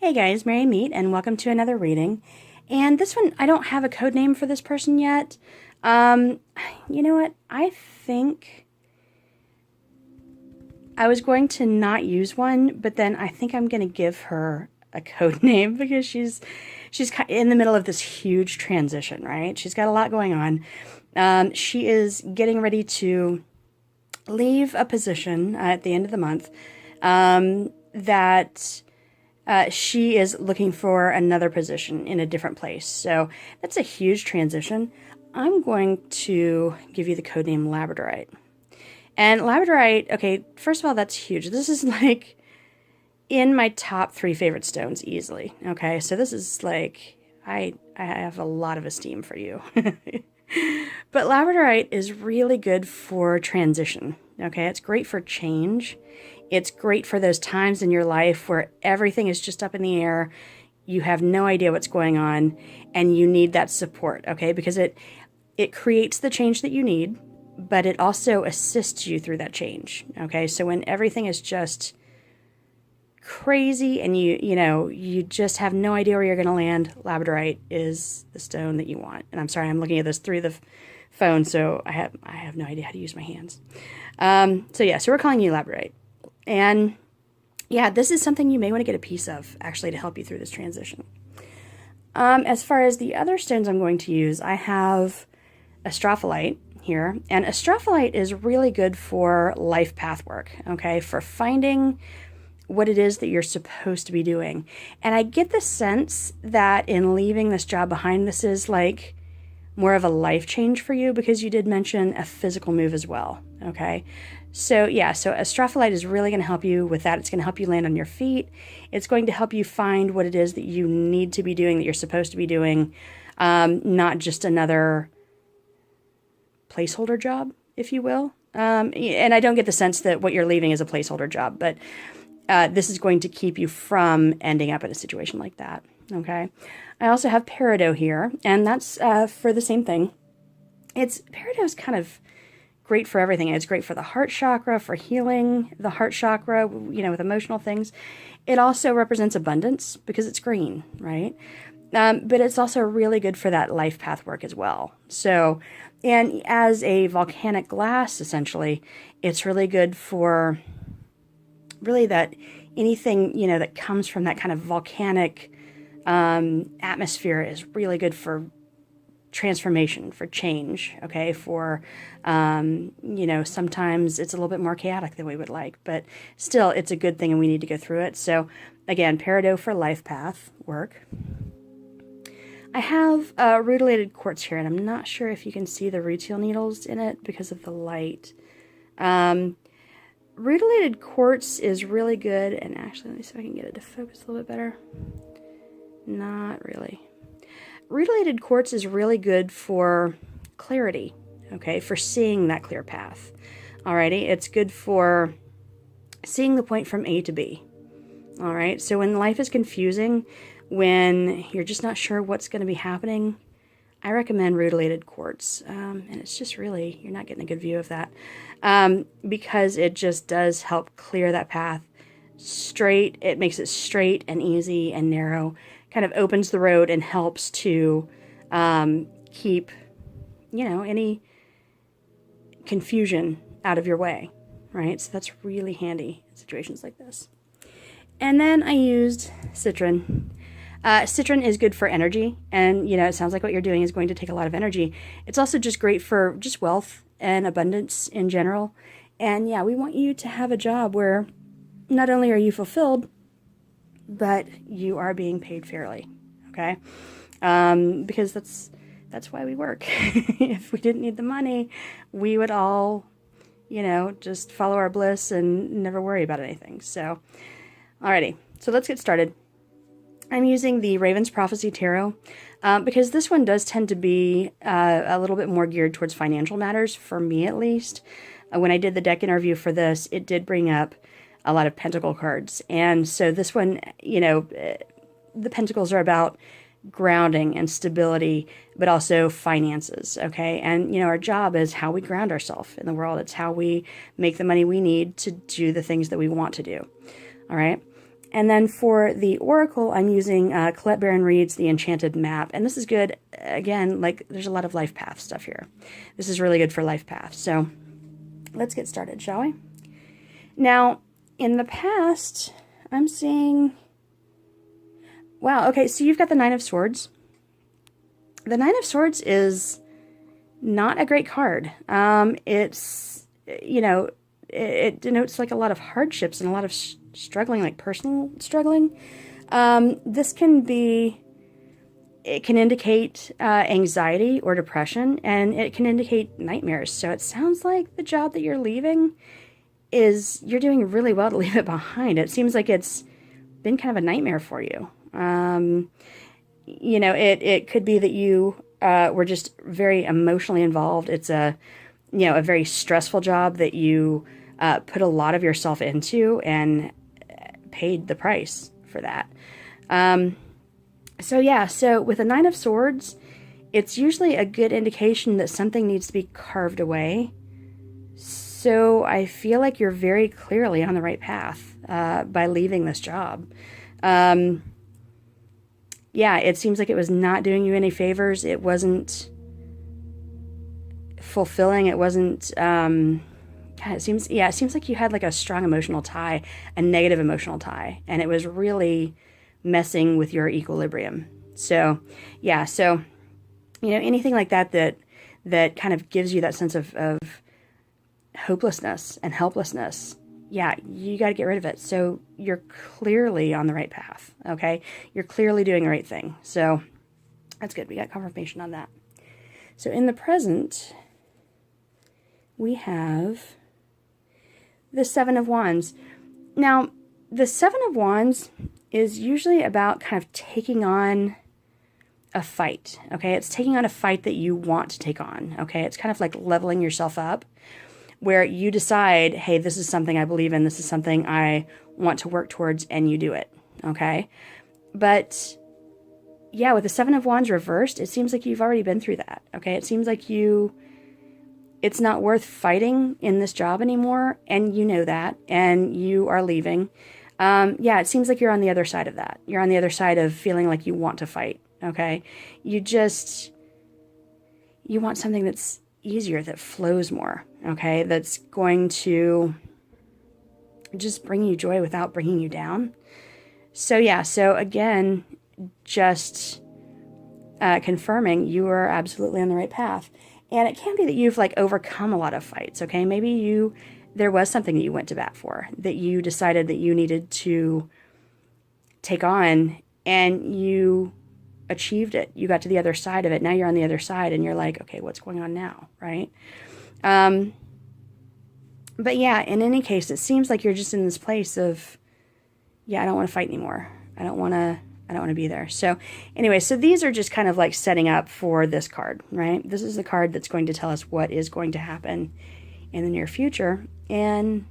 Hey guys, Mary Meet, and welcome to another reading. And this one, I don't have a code name for this person yet. Um, you know what? I think I was going to not use one, but then I think I'm going to give her a code name because she's in the middle of this huge transition, right? She's got a lot going on. She is getting ready to leave a position at the end of the month that she is looking for another position in a different place. So that's a huge transition. I'm going to give you the code name Labradorite. And Labradorite, okay, first of all, that's huge. This is like in my top 3 favorite stones easily. Okay, so this is like, I have a lot of esteem for you. But Labradorite is really good for transition. Okay, it's great for change. It's great for those times in your life where everything is just up in the air. You have no idea what's going on and you need that support, okay? Because it creates the change that you need, but it also assists you through that change, okay? So when everything is just crazy and you just have no idea where you're going to land, Labradorite is the stone that you want. And I'm sorry, I'm looking at this through the phone, so I have no idea how to use my hands. So we're calling you Labradorite. And yeah, this is something you may want to get a piece of, actually, to help you through this transition. As far as the other stones I'm going to use, I have Astrophyllite here. And Astrophyllite is really good for life path work, okay? For finding what it is that you're supposed to be doing. And I get the sense that in leaving this job behind, this is like more of a life change for you because you did mention a physical move as well, okay? So Astrophyllite is really going to help you with that. It's going to help you land on your feet. It's going to help you find what it is that you need to be doing, that you're supposed to be doing, not just another placeholder job, if you will. And I don't get the sense that what you're leaving is a placeholder job, but this is going to keep you from ending up in a situation like that, okay? I also have Peridot here, and that's for the same thing. Peridot's kind of great for everything. It's great for the heart chakra, for healing the heart chakra, with emotional things. It also represents abundance because it's green, right? But it's also really good for that life path work as well. So, and as a volcanic glass, essentially, it's really good for really that anything, that comes from that kind of volcanic atmosphere is really good for transformation, for change, okay? For, sometimes it's a little bit more chaotic than we would like, but still it's a good thing and we need to go through it. So again, Peridot for life path work. I have rutilated quartz here, and I'm not sure if you can see the rutile needles in it because of the light. Rutilated quartz is really good, and actually, let me see if I can get it to focus a little bit better. Not really. Rutilated quartz is really good for clarity, okay, for seeing that clear path. Alrighty, it's good for seeing the point from A to B. Alright, so when life is confusing, when you're just not sure what's going to be happening, I recommend rutilated quartz. And it's just really, you're not getting a good view of that, because it just does help clear that path straight. It makes it straight and easy and narrow, kind of opens the road and helps to keep, any confusion out of your way, right? So that's really handy in situations like this. And then I used citron. Citron is good for energy, and it sounds like what you're doing is going to take a lot of energy. It's also just great for just wealth and abundance in general. And yeah, we want you to have a job where not only are you fulfilled, but you are being paid fairly, okay? Because that's why we work. If we didn't need the money, we would all, just follow our bliss and never worry about anything. So, alrighty, so let's get started. I'm using the Raven's Prophecy Tarot because this one does tend to be a little bit more geared towards financial matters, for me at least. When I did the deck interview for this, it did bring up a lot of pentacle cards. And so this one, the pentacles are about grounding and stability, but also finances, okay? And, our job is how we ground ourselves in the world. It's how we make the money we need to do the things that we want to do, all right? And then for the Oracle, I'm using Colette Baron Reid's The Enchanted Map. And this is good, again, like there's a lot of life path stuff here. This is really good for life path. So let's get started, shall we? Now, in the past, I'm seeing... Wow, okay, so you've got the Nine of Swords. The Nine of Swords is not a great card. It's, you know, it denotes like a lot of hardships and a lot of struggling, like personal struggling. This can be, it can indicate anxiety or depression, and it can indicate nightmares. So it sounds like the job that you're leaving is, you're doing really well to leave it behind. It seems like it's been kind of a nightmare for you. You know, it could be that you were just very emotionally involved. It's a, you know, a very stressful job that you put a lot of yourself into and paid the price for that. So yeah, so with a Nine of Swords, it's usually a good indication that something needs to be carved away. So I feel like you're very clearly on the right path by leaving this job. Yeah, it seems like it was not doing you any favors. It wasn't fulfilling. It wasn't, God, it seems like you had like a strong emotional tie, a negative emotional tie, and it was really messing with your equilibrium. So, yeah, so, you know, anything like that that kind of gives you that sense of hopelessness and helplessness, yeah, you got to get rid of it. So you're clearly on the right path, okay? You're clearly doing the right thing. So that's good. We got confirmation on that. So in the present, we have the Seven of Wands. Now, the Seven of Wands is usually about kind of taking on a fight, okay? It's taking on a fight that you want to take on, okay? It's kind of like leveling yourself up, where you decide, hey, this is something I believe in, this is something I want to work towards, and you do it, okay? But, yeah, with the Seven of Wands reversed, it seems like you've already been through that, okay? It seems like it's not worth fighting in this job anymore, and you know that, and you are leaving. Yeah, it seems like you're on the other side of that. You're on the other side of feeling like you want to fight, okay? You want something that's easier, that flows more, okay? That's going to just bring you joy without bringing you down. So yeah, so again, just confirming you are absolutely on the right path. And it can be that you've like overcome a lot of fights, okay? Maybe there was something that you went to bat for, that you decided that you needed to take on, and you achieved it. You got to the other side of it. Now you're on the other side, and you're like, okay, what's going on now, right? But yeah, in any case, it seems like you're just in this place of, yeah, I don't want to fight anymore. I don't want to be there. So anyway, so these are just kind of like setting up for this card, right? This is the card that's going to tell us what is going to happen in the near future. And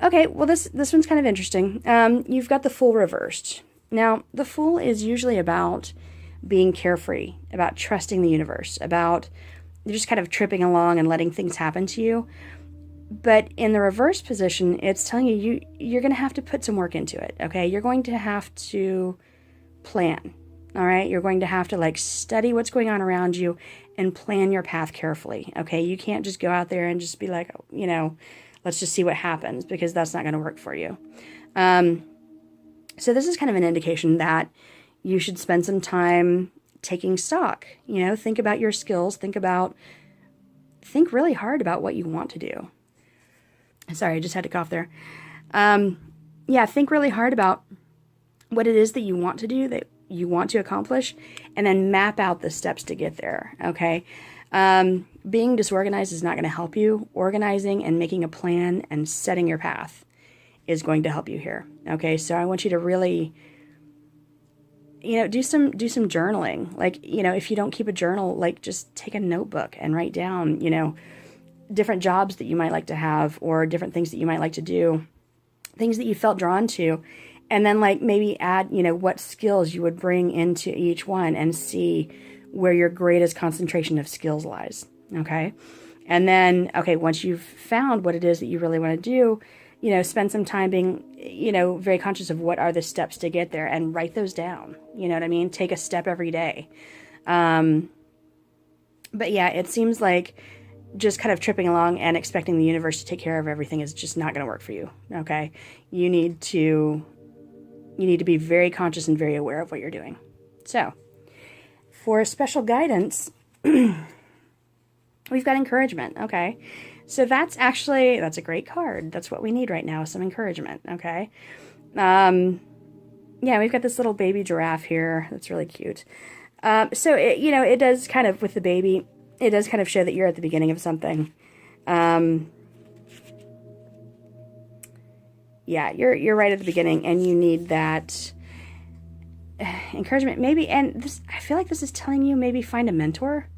okay, well, this one's kind of interesting. You've got the Fool reversed. Now, the Fool is usually about being carefree, about trusting the universe, about just kind of tripping along and letting things happen to you. But in the reverse position, it's telling you're going to have to put some work into it, okay? You're going to have to plan, all right? You're going to have to like study what's going on around you and plan your path carefully, okay? You can't just go out there and just be like, you know, let's just see what happens, because that's not going to work for you. So this is kind of an indication that you should spend some time taking stock, you know, think about your skills, think really hard about what you want to do. Sorry, I just had to cough there. Yeah, think really hard about what it is that you want to do, that you want to accomplish, and then map out the steps to get there, okay? Being disorganized is not going to help you. Organizing and making a plan and setting your path is going to help you here, okay? So I want you to really, you know, do some journaling. Like, you know, if you don't keep a journal, like just take a notebook and write down, you know, different jobs that you might like to have, or different things that you might like to do, things that you felt drawn to, and then like maybe add, you know, what skills you would bring into each one and see where your greatest concentration of skills lies, okay? And then, okay, once you've found what it is that you really want to do, spend some time being, very conscious of what are the steps to get there and write those down. You know what I mean? Take a step every day. But yeah, it seems like just kind of tripping along and expecting the universe to take care of everything is just not going to work for you. Okay. You need to be very conscious and very aware of what you're doing. So for special guidance, we've got encouragement. Okay. So that's a great card. That's what we need right now, some encouragement. Okay. Yeah, we've got this little baby giraffe here. That's really cute. So it does kind of, with the baby, it does kind of show that you're at the beginning of something. Yeah, you're right at the beginning, and you need that encouragement. Maybe, and this, I feel like this is telling you maybe find a mentor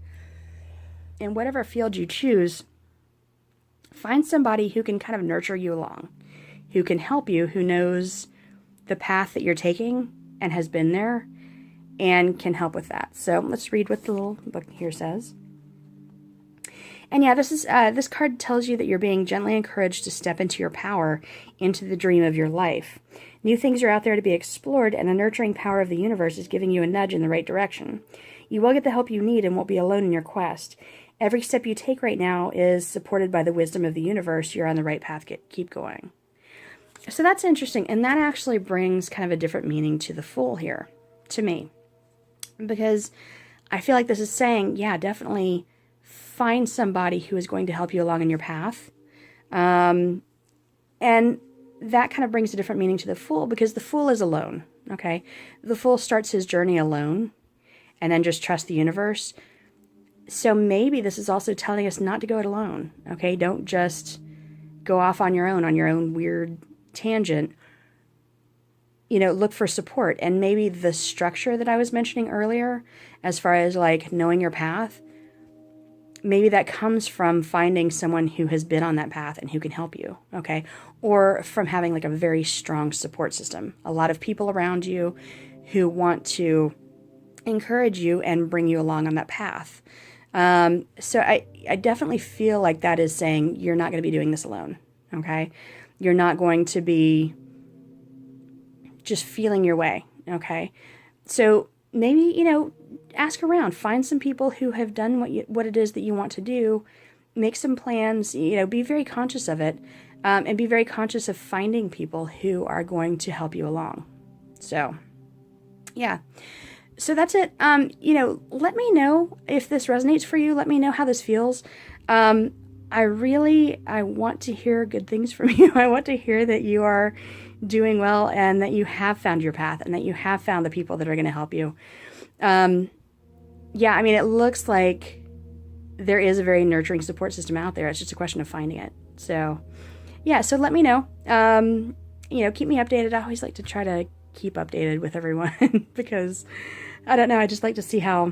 in whatever field you choose. Find somebody who can kind of nurture you along, who can help you, who knows the path that you're taking and has been there and can help with that. So let's read what the little book here says. And yeah, this card tells you that you're being gently encouraged to step into your power, into the dream of your life. New things are out there to be explored, and the nurturing power of the universe is giving you a nudge in the right direction. You will get the help you need and won't be alone in your quest. Every step you take right now is supported by the wisdom of the universe. You're on the right path. Keep going. So that's interesting, and that actually brings kind of a different meaning to the Fool here, to me. Because I feel like this is saying, yeah, definitely find somebody who is going to help you along in your path. And that kind of brings a different meaning to the Fool, because the Fool is alone, okay? The Fool starts his journey alone and then just trust the universe. So maybe this is also telling us not to go it alone, okay? Don't just go off on your own weird tangent. Look for support. And maybe the structure that I was mentioning earlier, as far as like knowing your path, maybe that comes from finding someone who has been on that path and who can help you, okay? Or from having like a very strong support system. A lot of people around you who want to encourage you and bring you along on that path. So I definitely feel like that is saying you're not going to be doing this alone, okay? You're not going to be just feeling your way, okay? So maybe, ask around. Find some people who have done what it is that you want to do. Make some plans, be very conscious of it, and be very conscious of finding people who are going to help you along. So, yeah. So that's it. Let me know if this resonates for you. Let me know how this feels. I want to hear good things from you. I want to hear that you are doing well and that you have found your path and that you have found the people that are going to help you. Yeah, I mean, it looks like there is a very nurturing support system out there. It's just a question of finding it. So, yeah, so let me know. Keep me updated. I always like to try to keep updated with everyone because I don't know, I just like to see how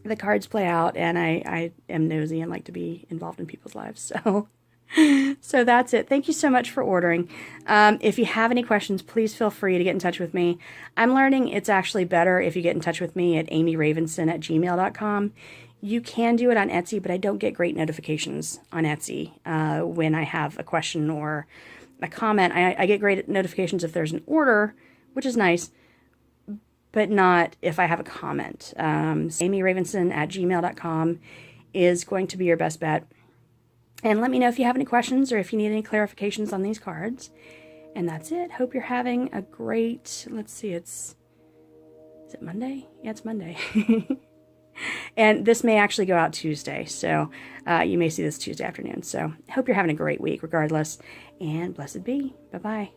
the cards play out, and I am nosy and like to be involved in people's lives. So that's it. Thank you so much for ordering. If you have any questions, please feel free to get in touch with me. I'm learning it's actually better if you get in touch with me at amyravenson@gmail.com. You can do it on Etsy, but I don't get great notifications on Etsy when I have a question or a comment. I get great notifications if there's an order, which is nice, but not if I have a comment. amyravenson@gmail.com is going to be your best bet. And let me know if you have any questions or if you need any clarifications on these cards. And that's it. Hope you're having a great, let's see, is it Monday? Yeah, it's Monday. And this may actually go out Tuesday, so you may see this Tuesday afternoon. So hope you're having a great week regardless, and blessed be. Bye-bye.